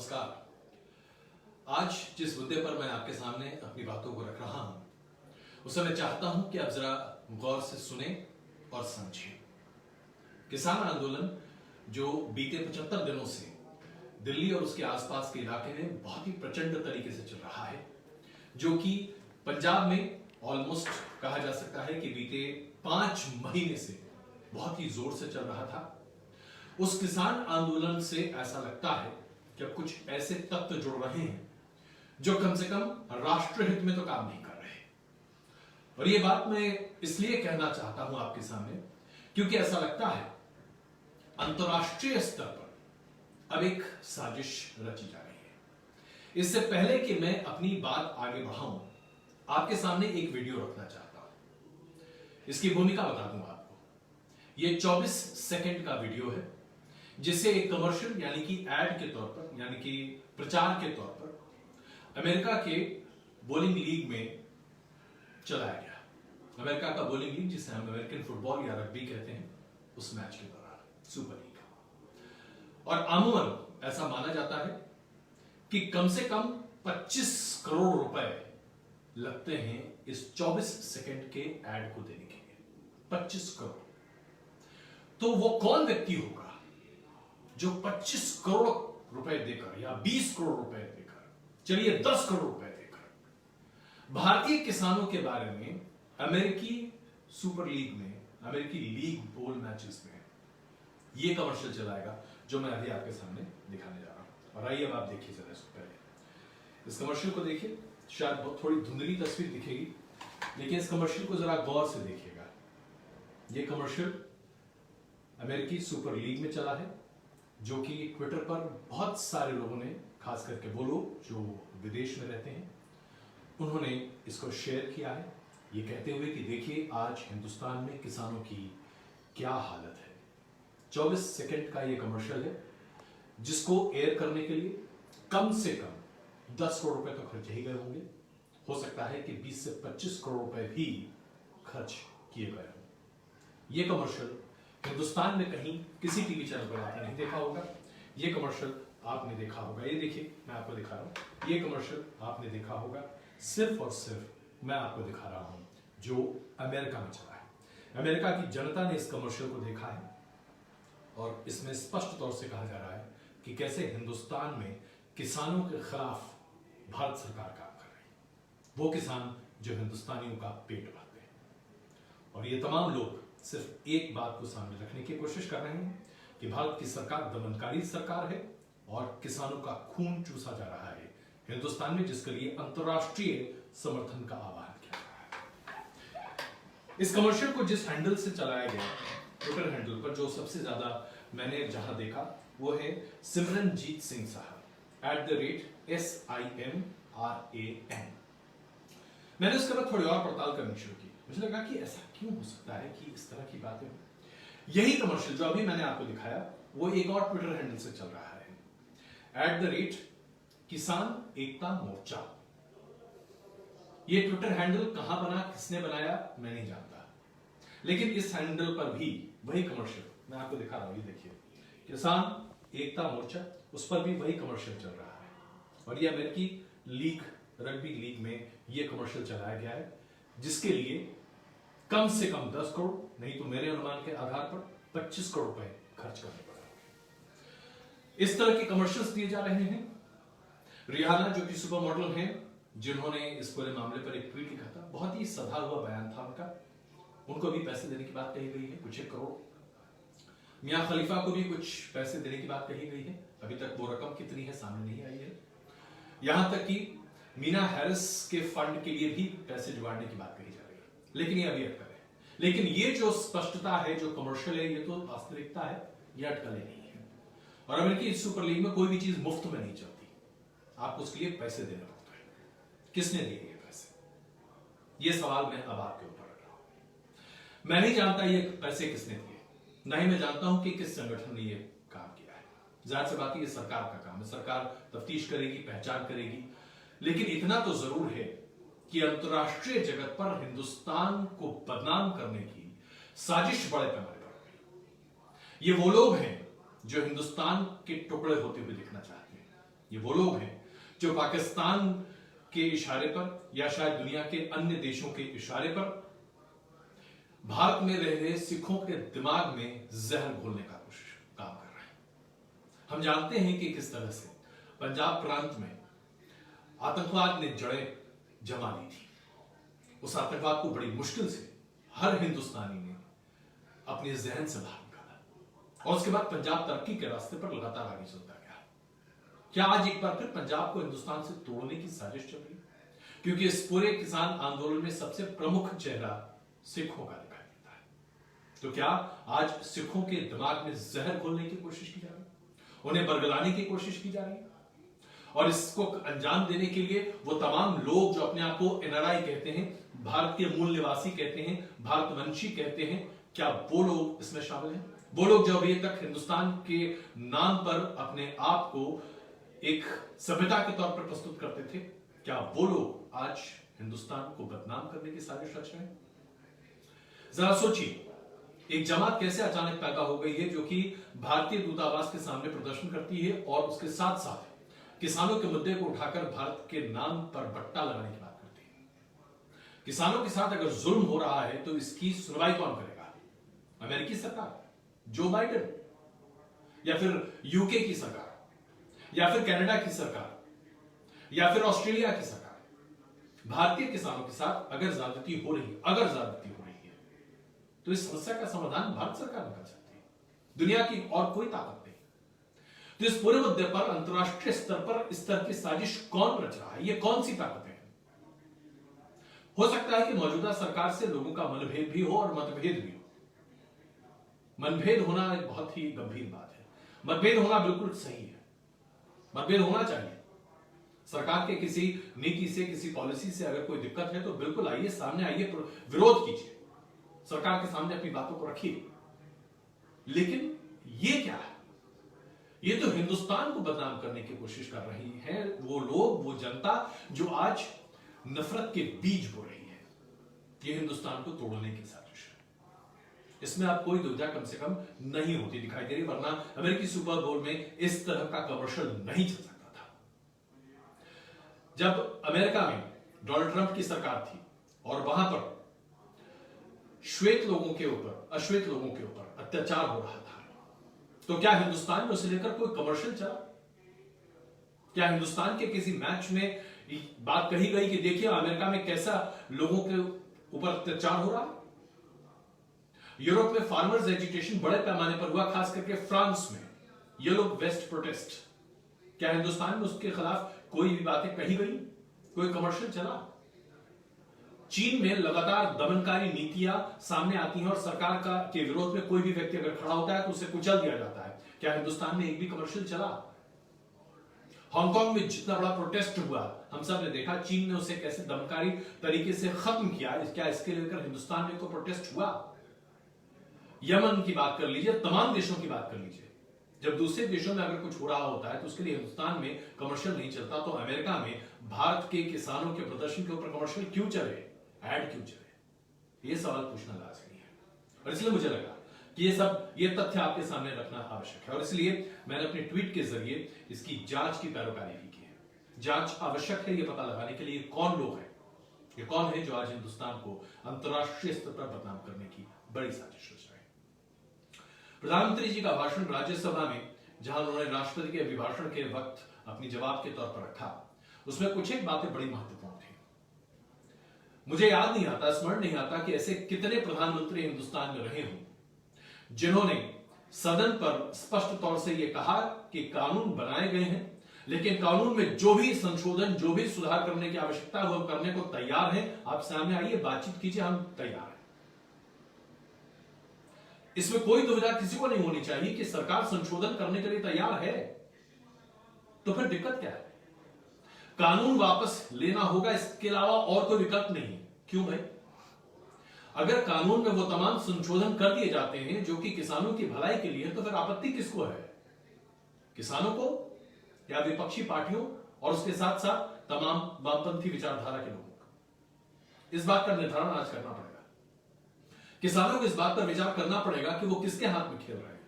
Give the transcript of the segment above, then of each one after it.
नमस्कार। आज जिस मुद्दे पर मैं आपके सामने अपनी बातों को रख रहा हूं उसे मैं चाहता हूं कि आप जरा गौर से सुने और समझें। किसान आंदोलन जो बीते 75 दिनों से दिल्ली और उसके आसपास के इलाके में बहुत ही प्रचंड तरीके से चल रहा है, जो कि पंजाब में ऑलमोस्ट कहा जा सकता है कि बीते 5 महीने से बहुत ही जोर से चल रहा था। उस किसान आंदोलन से ऐसा लगता है कि अब कुछ ऐसे तत्व जुड़ रहे हैं जो कम से कम राष्ट्रहित में तो काम नहीं कर रहे। और ये बात मैं इसलिए कहना चाहता हूं आपके सामने क्योंकि ऐसा लगता है अंतरराष्ट्रीय स्तर पर अब एक साजिश रची जा रही है। इससे पहले कि मैं अपनी बात आगे बढ़ाऊं, आपके सामने एक वीडियो रखना चाहता हूं। इसकी भूमिका बता दूं आपको। ये 24 सेकंड का वीडियो है जिसे एक कमर्शियल यानी कि एड के तौर पर, यानी कि प्रचार के तौर पर अमेरिका के बॉलिंग लीग में चलाया गया। अमेरिका का बॉलिंग लीग जिसे हम अमेरिकन फुटबॉल या रग्बी कहते हैं, उस मैच के दौरान सुपर लीग। और अमूमन ऐसा माना जाता है कि कम से कम 25 करोड़ रुपए लगते हैं इस 24 सेकंड के एड को देने के लिए। 25 करोड़। तो वो कौन व्यक्ति होगा जो 25 करोड़ रुपए देकर या 20 करोड़ रुपए देकर, चलिए 10 करोड़ रुपए देकर भारतीय किसानों के बारे में अमेरिकी सुपर लीग में, अमेरिकी लीग बोल मैचेस में ये कमर्शियल चलाएगा जो मैं अभी आपके सामने दिखाने जा रहा हूं। और आइए अब आप देखिए जरा इसको। पहले इस कमर्शियल को देखिए। शायद बहुत थोड़ी धुंधली तस्वीर दिखेगी, लेकिन इस कमर्शियल को जरा गौर से देखिएगा। ये कमर्शियल अमेरिकी सुपर लीग में चला है, जो कि ट्विटर पर बहुत सारे लोगों ने, खास करके वो लोग जो विदेश में रहते हैं, उन्होंने इसको शेयर किया है, ये कहते हुए कि देखिए आज हिंदुस्तान में किसानों की क्या हालत है। 24 सेकंड का ये कमर्शियल है जिसको एयर करने के लिए कम से कम 10 करोड़ रुपए तो खर्च ही गए होंगे। हो सकता है कि 20 से 25 करोड़ रुपए भी खर्च किए गए हों। ये कमर्शियल हिंदुस्तान में कहीं किसी टीवी चैनल पर आपने नहीं देखा होगा। ये कमर्शियल आपने देखा होगा, ये देखिए मैं आपको दिखा रहा हूं। ये कमर्शियल आपने देखा होगा सिर्फ और सिर्फ मैं आपको दिखा रहा हूं जो अमेरिका में चला है। अमेरिका की जनता ने इस कमर्शियल को देखा है और इसमें स्पष्ट तौर से कहा जा रहा है कि कैसे हिंदुस्तान में किसानों के खिलाफ भारत सरकार काम कर रही है। वो किसान जो हिंदुस्तानियों का पेट भरते हैं। और ये तमाम लोग सिर्फ एक बात को सामने रखने की कोशिश कर रहे हैं कि भारत की सरकार दमनकारी सरकार है और किसानों का खून चूसा जा रहा है हिंदुस्तान में, जिसके लिए अंतरराष्ट्रीय समर्थन का आह्वान किया जा रहा है। इस कमर्शियल को जिस हैंडल से चलाया गया, ट्विटर हैंडल पर, जो सबसे ज्यादा मैंने जहां देखा वो है सिमरनजीत सिंह साहब @SIMRAN। मैंने उसके बाद थोड़ी और पड़ताल करनी शुरू की। मुझे लगा कि ऐसा क्यों हो सकता है कि इस तरह की बातें हो। यही कमर्शियल जो अभी मैंने आपको दिखाया वो एक और ट्विटर हैंडल से चल रहा है @किसान एकता मोर्चा। ये ट्विटर हैंडल कहां बना, किसने बनाया, मैं नहीं जानता, लेकिन इस हैंडल पर भी वही कमर्शियल मैं आपको दिखा रहा हूं। ये देखिए, किसान एकता मोर्चा, उस पर भी वही कमर्शियल चल रहा है। और ये अमेरिकी लीग, रग्बी लीग में ये कमर्शियल चलाया गया है, जिसके लिए कम से कम 10 करोड़, नहीं तो मेरे अनुमान के आधार पर 25 करोड़ रुपए खर्च करने पड़ेंगे। इस तरह के कमर्शियल्स दिए जा रहे हैं। रिहाना जो कि सुपर मॉडल हैं, जिन्होंने इस पूरे मामले पर एक ट्वीट लिखा था, बहुत ही सधा हुआ बयान था उनका, उनको भी पैसे देने की बात कही गई है, कुछ 1 करोड़। मियां खलीफा को भी कुछ पैसे देने की बात कही गई है, अभी तक वो रकम कितनी है सामने नहीं आई है। यहां तक कि मीना हैरिस के फंड के लिए भी पैसे जुगाड़ने की बात कही जा रही है, लेकिन ये अभी अटकल है। लेकिन ये जो स्पष्टता है, जो कमर्शियल है, ये तो वास्तविकता है, ये अटकलें नहीं है। और अमेरिकी सुपर लीग में कोई भी चीज मुफ्त में नहीं चलती, आपको उसके लिए पैसे देना पड़ता है। किसने दिए ये पैसे, ये सवाल मैं अब आपके ऊपर रख रहा हूं। मैं नहीं जानता ये पैसे किसने दिए, ना ही मैं जानता हूं कि किस संगठन ने ये काम किया है। जाहिर सी बात है, ये सरकार का काम है, सरकार तफ्तीश करेगी, पहचान करेगी। लेकिन इतना तो जरूर है कि अंतरराष्ट्रीय जगत पर हिंदुस्तान को बदनाम करने की साजिश बड़े पैमाने पर हुई। ये वो लोग हैं जो हिंदुस्तान के टुकड़े होते हुए दिखना चाहते हैं। ये वो लोग हैं जो पाकिस्तान के इशारे पर या शायद दुनिया के अन्य देशों के इशारे पर भारत में रह रहे सिखों के दिमाग में जहर घोलने का काम कर रहे हैं। हम जानते हैं कि किस तरह से पंजाब प्रांत में आतंकवाद ने जड़ें जमा ली थी। उस आतंकवाद को बड़ी मुश्किल से हर हिंदुस्तानी ने अपने जहन से बाहर निकाला और उसके बाद पंजाब तरक्की के रास्ते पर लगातार आगे चलता गया। क्या आज एक बार फिर पंजाब को हिंदुस्तान से तोड़ने की साजिश चल रही है? क्योंकि इस पूरे किसान आंदोलन में सबसे प्रमुख चेहरा सिखों का दिखाई देता है। तो क्या आज सिखों के दिमाग में जहर घोलने की कोशिश की जा रही है, उन्हें बरगलाने की कोशिश की जा रही है? और इसको अंजाम देने के लिए वो तमाम लोग जो अपने आप को एनआरआई कहते हैं, भारत के मूल निवासी कहते हैं, भारतवंशी कहते हैं, क्या वो लोग इसमें शामिल हैं? वो लोग जो अभी तक हिंदुस्तान के नाम पर अपने आप को एक सभ्यता के तौर पर प्रस्तुत करते थे, क्या वो लोग आज हिंदुस्तान को बदनाम करने की साजिश रच रहे हैं? जरा सोचिए, एक जमात कैसे अचानक पैदा हो गई है जो कि भारतीय दूतावास के सामने प्रदर्शन करती है और उसके साथ साथ किसानों के मुद्दे को उठाकर भारत के नाम पर बट्टा लगाने की बात करती है। किसानों के साथ अगर जुल्म हो रहा है तो इसकी सुनवाई कौन करेगा? अमेरिकी सरकार, जो बाइडेन, या फिर यूके की सरकार, या फिर कनाडा की सरकार, या फिर ऑस्ट्रेलिया की सरकार? भारतीय किसानों के साथ अगर ज्यादती हो रही है तो इस समस्या का समाधान भारत सरकार निकाल सकती है, दुनिया की और कोई ताकत नहीं। तो इस पूरे मुद्दे पर अंतरराष्ट्रीय स्तर पर इस तरह की साजिश कौन रच रहा है? ये कौन सी ताकतें हैं? हो सकता है कि मौजूदा सरकार से लोगों का मनभेद भी हो और मतभेद भी हो। मनभेद होना एक बहुत ही गंभीर बात है, मतभेद होना बिल्कुल सही है, मतभेद होना चाहिए। सरकार के किसी नीति से, किसी पॉलिसी से अगर कोई दिक्कत है तो बिल्कुल आइए, सामने आइए, विरोध कीजिए, सरकार के सामने अपनी बातों को रखिए। लेकिन ये क्या है? ये तो हिंदुस्तान को बदनाम करने की कोशिश कर रही है वो लोग, वो जनता जो आज नफरत के बीज बो रही है। ये हिंदुस्तान को तोड़ने की साजिश है, इसमें अब कोई दुविधा कम से कम नहीं होती दिखाई दे रही, वरना अमेरिकी सुपर बोल में इस तरह का कमर्शियल नहीं चल सकता था। जब अमेरिका में डोनाल्ड ट्रंप की सरकार थी और वहां पर श्वेत लोगों के ऊपर, अश्वेत लोगों के ऊपर अत्याचार हो रहा था, तो क्या हिंदुस्तान में उसे लेकर कोई कमर्शियल चला? क्या हिंदुस्तान के किसी मैच में बात कही गई कि देखिए अमेरिका में कैसा लोगों के ऊपर अत्याचार हो रहा है? यूरोप में फार्मर्स एजिटेशन बड़े पैमाने पर हुआ, खास करके फ्रांस में येलो वेस्ट प्रोटेस्ट। क्या हिंदुस्तान में उसके खिलाफ कोई भी बातें कही गई, कोई कमर्शियल चला? चीन में लगातार दमनकारी नीतियां सामने आती हैं और सरकार का के विरोध में कोई भी व्यक्ति अगर खड़ा होता है तो उसे कुचल दिया जाता है। क्या हिंदुस्तान में एक भी कमर्शियल चला? हांगकांग में जितना बड़ा प्रोटेस्ट हुआ हम सब ने देखा, चीन ने उसे कैसे दमनकारी तरीके से खत्म किया। क्या इसके लेकर हिंदुस्तान में कोई प्रोटेस्ट हुआ? यमन की बात कर लीजिए, तमाम देशों की बात कर लीजिए, जब दूसरे देशों में अगर कुछ हो रहा होता है तो उसके लिए हिंदुस्तान में कमर्शियल नहीं चलता, तो अमेरिका में भारत के किसानों के प्रदर्शन के ऊपर कमर्शियल क्यों चले, ऐड क्यों चले? ये सवाल पूछना लाजमी है और इसलिए मुझे लगा कि ये तथ्य आपके सामने रखना आवश्यक है और इसलिए मैंने अपने ट्वीट के जरिए इसकी जांच की पैरोकारी भी की है। जांच आवश्यक है ये पता लगाने के लिए कौन लोग हैं, ये कौन है जो आज हिंदुस्तान को अंतरराष्ट्रीय स्तर पर बदनाम करने की बड़ी साजिश रच रहे हैं। प्रधानमंत्री जी का भाषण राज्यसभा में, जहां उन्होंने राष्ट्रपति के अभिभाषण के वक्त अपनी जवाब के तौर पर रखा, उसमें कुछ एक बातें बड़ी महत्वपूर्ण थी। मुझे याद नहीं आता, स्मरण नहीं आता कि ऐसे कितने प्रधानमंत्री हिंदुस्तान में रहे हों जिन्होंने सदन पर स्पष्ट तौर से यह कहा कि कानून बनाए गए हैं, लेकिन कानून में जो भी संशोधन, जो भी सुधार करने की आवश्यकता है वो करने को तैयार हैं। आप सामने आइए, बातचीत कीजिए, हम तैयार हैं। इसमें कोई दुविधा किसी को नहीं होनी चाहिए कि सरकार संशोधन करने के लिए तैयार है। तो फिर दिक्कत क्या है? कानून वापस लेना होगा, इसके अलावा और कोई विकल्प नहीं। क्यों भाई? अगर कानून में वो तमाम संशोधन कर दिए जाते हैं जो कि किसानों की भलाई के लिए, तो फिर आपत्ति किसको है? किसानों को या विपक्षी पार्टियों और उसके साथ साथ तमाम वामपंथी विचारधारा के लोगों को? इस बात का निर्धारण आज करना पड़ेगा। किसानों को इस बात पर विचार करना पड़ेगा कि वो किसके हाथ में खेल रहे हैं।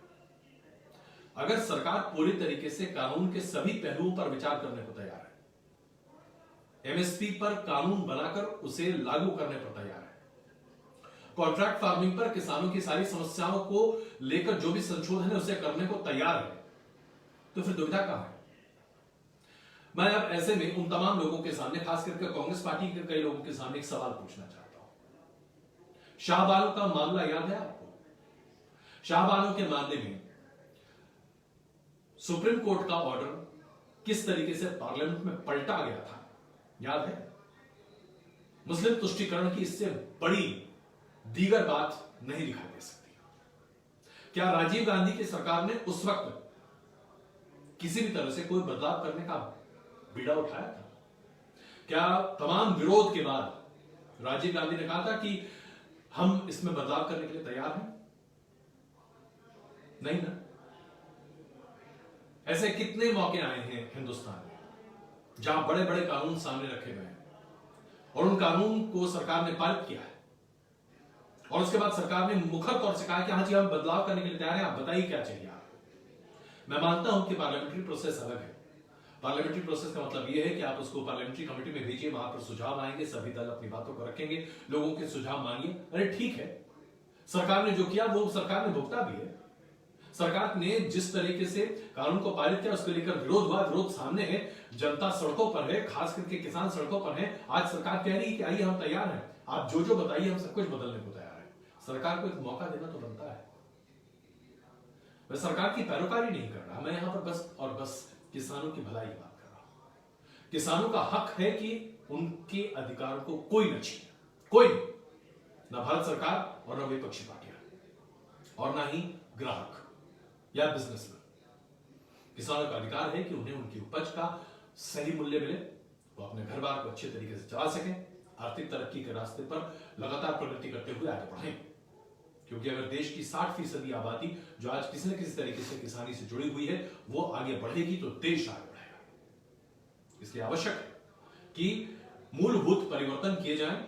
अगर सरकार पूरी तरीके से कानून के सभी पहलुओं पर विचार करने को तैयार है, एमएसपी पर कानून बनाकर उसे लागू करने पर तैयार है, कॉन्ट्रैक्ट फार्मिंग पर किसानों की सारी समस्याओं को लेकर जो भी संशोधन है उसे करने को तैयार है, तो फिर दुविधा कहां है? मैं अब ऐसे में उन तमाम लोगों के सामने, खास करके कांग्रेस पार्टी के कई लोगों के सामने एक सवाल पूछना चाहता हूं। शाहबानो का मामला याद है आपको? शाहबानो के मामले में सुप्रीम कोर्ट का ऑर्डर किस तरीके से पार्लियामेंट में पलटा गया था, याद है? मुस्लिम तुष्टीकरण की इससे बड़ी दीगर बात नहीं दिखाई दे सकती। क्या राजीव गांधी की सरकार ने उस वक्त किसी भी तरह से कोई बदलाव करने का बीड़ा उठाया था? क्या तमाम विरोध के बाद राजीव गांधी ने कहा था कि हम इसमें बदलाव करने के लिए तैयार हैं? नहीं ना। ऐसे कितने मौके आए हैं हिंदुस्तान में जहां बड़े बड़े कानून सामने रखे गए हैं और उन कानून को सरकार ने पारित किया है और उसके बाद सरकार ने मुखर तौर से कहा कि हाँ जी हम बदलाव करने के लिए तैयार हैं, आप बताइए क्या चाहिए आपको। मैं मानता हूं कि पार्लियामेंट्री प्रोसेस अलग है। पार्लियामेंट्री प्रोसेस का मतलब यह है कि आप उसको पार्लियामेंट्री कमेटी में भेजिए, वहां पर सुझाव आएंगे, सभी दल अपनी बातों को रखेंगे, लोगों के सुझाव मानिए। अरे ठीक है, सरकार ने जो किया वो सरकार ने भुगता भी है। सरकार ने जिस तरीके से कानून को पारित किया उसको लेकर विरोध हुआ, विरोध सामने है, जनता सड़कों पर है, खास करके किसान सड़कों पर है। आज सरकार कह रही है कि आइए हम तैयार हैं, आप जो जो बताइए हम सब कुछ बदलने को तैयार है। सरकार को एक मौका देना तो बनता है। मैं सरकार की पैरोकारी नहीं कर रहा, मैं यहां पर बस और बस किसानों की भलाई की बात कर रहा हूं। किसानों का हक है कि उनके अधिकारों को कोई न छीने, कोई नहीं, ना भारत सरकार और ना विपक्षी पार्टियां और ना ही ग्राहक या बिजनेसमैन। किसानों का अधिकार है कि उन्हें उनकी उपज का सही मूल्य मिले, वो अपने घर बार को अच्छे तरीके से चला सकें, आर्थिक तरक्की के रास्ते पर लगातार प्रगति करते हुए आगे बढ़ें। क्योंकि अगर देश की 60% आबादी जो आज किसी न किसी तरीके से किसानी से जुड़ी हुई है वो आगे बढ़ेगी तो देश आगे बढ़ेगा। इसलिए आवश्यक है कि मूलभूत परिवर्तन किए जाएं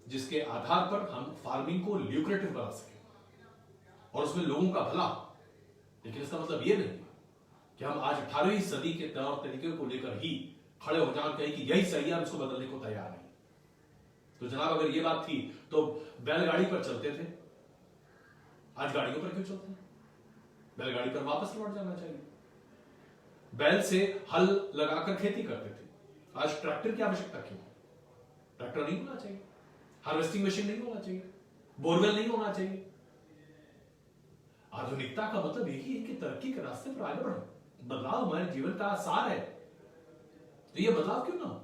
जिसके आधार पर हम फार्मिंग को ल्यूक्रेटिव बना सकें और उसमें लोगों का भला। लेकिन इसका मतलब यह नहीं कि हम आज 18वीं सदी के तौर तरीके को लेकर ही खड़े हो जाएं, कहें कि यही सही है, हम इसको बदलने को तैयार नहीं। तो जनाब अगर यह बात थी तो बैलगाड़ी पर चलते थे, आज गाड़ियों पर क्यों चलते हैं? बैलगाड़ी पर वापस लौट जाना चाहिए। बैल से हल लगाकर खेती करते थे, आज ट्रैक्टर की आवश्यकता क्यों? ट्रैक्टर नहीं होना चाहिए, हार्वेस्टिंग मशीन नहीं होना चाहिए, बोरवेल नहीं होना चाहिए। आधुनिकता का मतलब यही है कि तरक्की के रास्ते पर आगे बढ़ो, बदलाव हमारे जीवन का सार है। तो यह बदलाव क्यों ना हो?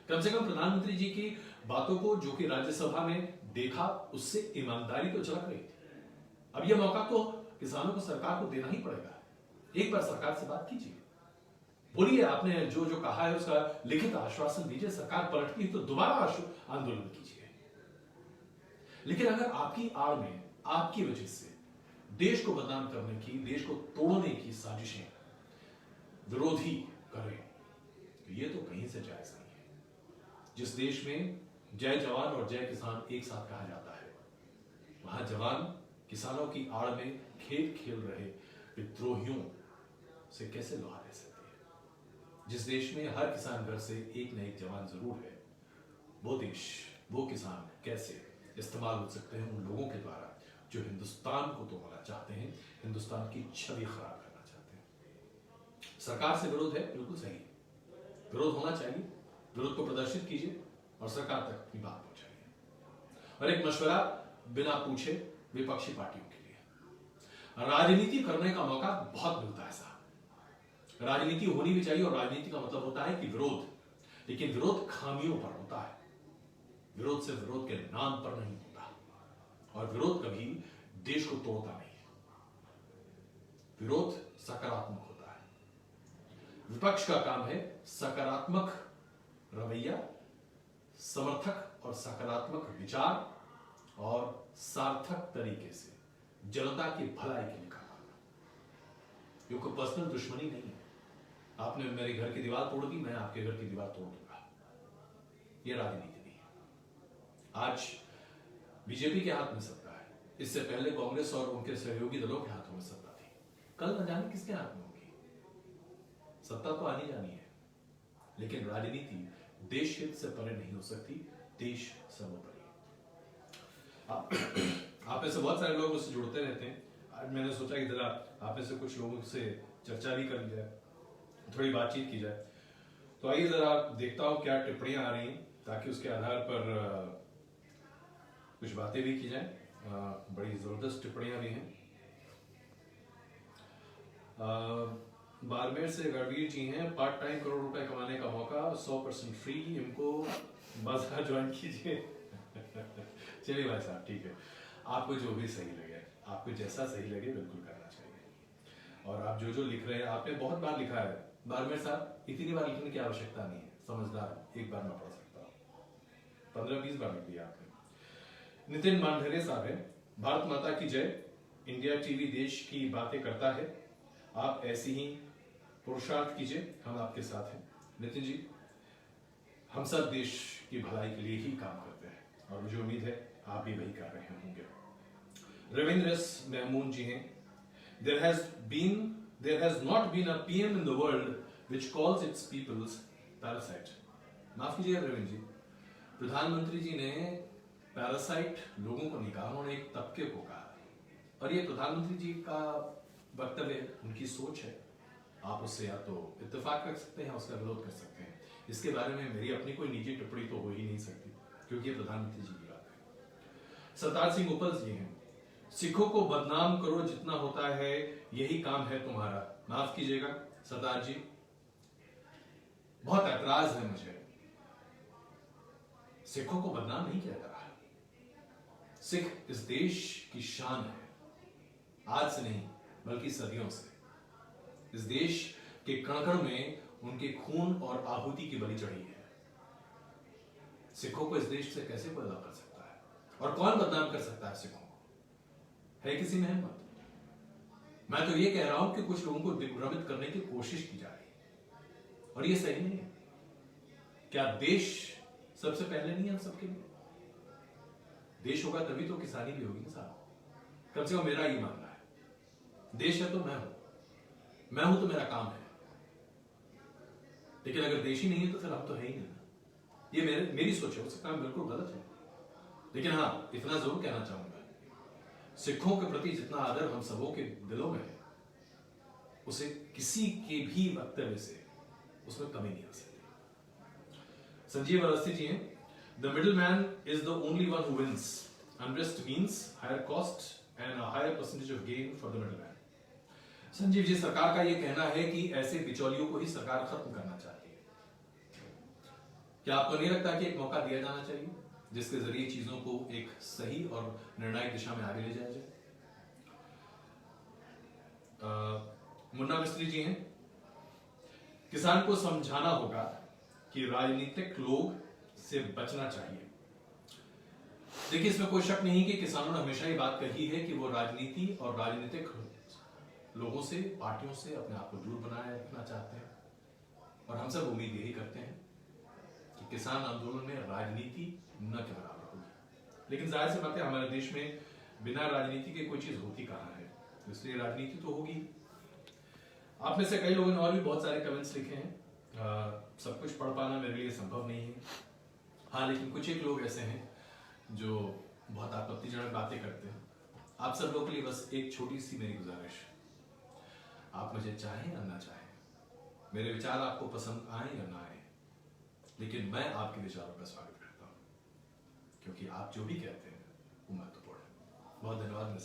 कम से कम प्रधानमंत्री जी की बातों को जो कि राज्यसभा में देखा उससे ईमानदारी तो झलक रही थी। अब यह मौका तो किसानों को सरकार को देना ही पड़ेगा। एक बार सरकार से बात कीजिए, बोलिए आपने जो जो कहा है उसका लिखित आश्वासन दीजिए, सरकार पलटती है तो दोबारा आंदोलन कीजिए। लेकिन अगर आपकी आड़ में आपकी वजह से देश को बदनाम करने की, देश को तोड़ने की साजिशें विरोधी करें तो यह तो कहीं से जायज नहीं है। जिस देश में जय जवान और जय किसान एक साथ कहा जाता है, वहां जवान किसानों की आड़ में खेल खेल रहे विद्रोहियों से कैसे लोहा रह सकती है? जिस देश में हर किसान घर से एक न एक जवान जरूर है, वो देश, वो किसान कैसे इस्तेमाल हो सकते हैं उन लोगों के द्वारा जो हिंदुस्तान को तोड़ना चाहते हैं, हिंदुस्तान की छवि खराब करना चाहते हैं। सरकार से विरोध है, बिल्कुल सही, विरोध होना चाहिए, विरोध को प्रदर्शित कीजिए और सरकार तक अपनी बात पहुंचाइए। और एक मशवरा बिना पूछे विपक्षी पार्टियों के लिए, राजनीति करने का मौका बहुत मिलता है साहब। राजनीति होनी भी चाहिए और राजनीति का मतलब होता है कि विरोध, लेकिन विरोध खामियों पर होता है, विरोध सिर्फ विरोध के नाम पर नहीं होता और विरोध कभी देश को तोड़ता नहीं है। विरोध सकारात्मक होता है। विपक्ष का काम है सकारात्मक रवैया, समर्थक और सकारात्मक विचार और सार्थक तरीके से जनता की भलाई के लिए काम करना। ये कोई पर्सनल दुश्मनी नहीं है। आपने मेरे घर की दीवार तोड़ दी, मैं आपके घर की दीवार तोड़ दूंगा, यह राजनीति नहीं है। आज बीजेपी के हाथ में सत्ता है, इससे पहले कांग्रेस और उनके सहयोगी दलों के हाथों में सत्ता थी। कल न जाने किसके हाथ में होगी। सत्ता तो आनी जानी है, लेकिन राजनीति देश हित से परे नहीं हो सकती, देश सर्वोपरि। आप में से बहुत सारे लोग उससे जुड़ते रहते हैं। आज मैंने सोचा कि जरा आप में से कुछ लोगों से चर्चा भी कर ली जाए, थोड़ी बातचीत की जाए। तो आइए जरा देखता हूं क्या टिप्पणियां आ रही हैं, ताकि उसके आधार पर कुछ बातें भी की जाए। बड़ी जबरदस्त टिप्पणियां भी हैं। बाड़मेर से गढ़वीर जी हैं, पार्ट टाइम करोड़ रुपए कमाने का मौका, 100% फ्री, इनको बाजार ज्वाइन कीजिए। चलिए भाई साहब, ठीक है, आपको जो भी सही लगे, आपको जैसा सही लगे बिल्कुल करना चाहिए। और आप जो जो लिख रहे हैं, आपने बहुत बार लिखा है बाड़मेर साहब, इतनी बार लिखने की आवश्यकता नहीं है, समझदार एक बार मैं पढ़ सकता हूँ, 15-20 बार लिख दिया आपने। नितिन मांढरे साहब है, भारत माता की जय, इंडिया टीवी देश की बातें करता है, आप ऐसी ही पुरुषार्थ कीजिए, हम आपके साथ हैं। नितिन जी, हम सब देश की भलाई के लिए ही काम करते हैं, और मुझे उम्मीद है आप भी वही कर रहे होंगे। रविंद्र एस महमूद जी हैं, there has not been a PM in the world which calls its peoples parasite। माफ कीजिएगा रविंद्र जी, प्रधानमंत्री जी ने पैरासाइट लोगों को नहीं कहा, उन्होंने एक तबके को कहा, और ये प्रधानमंत्री जी का वक्तव्य, उनकी सोच है। आप उससे या तो इत्तेफाक कर सकते हैं, उसका विरोध कर सकते हैं। इसके बारे में मेरी अपनी कोई निजी टिप्पणी तो हो ही नहीं सकती, क्योंकि ये प्रधानमंत्री जी की बात है। सरदार सिंह उपल जी हैं, सिखों को बदनाम करो जितना होता है, यही काम है तुम्हारा। माफ कीजिएगा सरदार जी, बहुत ऐतराज है मुझे, सिखों को बदनाम नहीं किया जा रहा। सिख इस देश की शान है, आज से नहीं बल्कि सदियों से। इस देश के कण-कण में उनके खून और आहुति की बलि चढ़ी है। सिखों को इस देश से कैसे कोई अलग कर सकता है, और कौन बदनाम कर सकता है सिखों को? है किसी में हिम्मत? मैं तो ये कह रहा हूं कि कुछ लोगों को दिग्भ्रमित करने की कोशिश की जा रही है, और ये सही नहीं है। क्या देश सबसे पहले नहीं है हम सबके लिए? देश होगा तभी तो किसानी भी होगी ना साहब, कम से कम मेरा ये मानना है। देश है तो मैं हूं तो मेरा काम है, लेकिन अगर देश ही नहीं है तो फिर हम तो है ही नहीं ना। ये मेरी सोच है, उसका काम बिल्कुल गलत है, लेकिन हाँ इतना जरूर कहना चाहूंगा, सिखों के प्रति जितना आदर हम सबों के दिलों में है, उसे किसी के भी वक्तव्य से उसमें कमी नहीं आ सकती। संजीव अवस्थी जी हैं, the middle man is the only one who wins, unrest means higher cost and a higher percentage of gain for the middle man. Sanjeev ji, सरकार का यह कहना है कि ऐसे बिचौलियों को ही सरकार खत्म करना चाहती है। क्या आपको नहीं लगता कि एक मौका दिया जाना चाहिए जिसके जरिए चीजों को एक सही और निर्णायक दिशा में आगे ले जाया जाए? मुन्ना मिस्त्री जी हैं, किसान को समझाना होगा कि राजनीतिक लोग से बचना चाहिए। देखिए, इसमें कोई शक नहीं कि किसानों ने हमेशा ये बात कही है कि वो राजनीति और राजनीतिक लोगों से, पार्टियों से अपने आप को दूर बनाए रखना चाहते हैं, और हम सब उम्मीद यही करते हैं कि किसान आंदोलन में राजनीति न के बराबर होगी। लेकिन जाहिर सी बात है, हमारे देश में बिना राजनीति के कोई चीज होती कहां है, तो इसलिए राजनीति तो होगी। आप में से कई लोगों ने और भी बहुत सारे कमेंट्स लिखे हैं, सब कुछ पढ़ पाना मेरे लिए संभव नहीं है। हाँ, लेकिन कुछ एक लोग ऐसे हैं जो बहुत आपत्तिजनक बातें करते हैं। आप सब लोगों के लिए बस एक छोटी सी मेरी गुजारिश, आप मुझे चाहें या ना चाहें, मेरे विचार आपको पसंद आए या ना आए, लेकिन मैं आपके विचारों का स्वागत करता हूं, क्योंकि आप जो भी कहते हैं वो महत्वपूर्ण है। बहुत धन्यवाद। मैं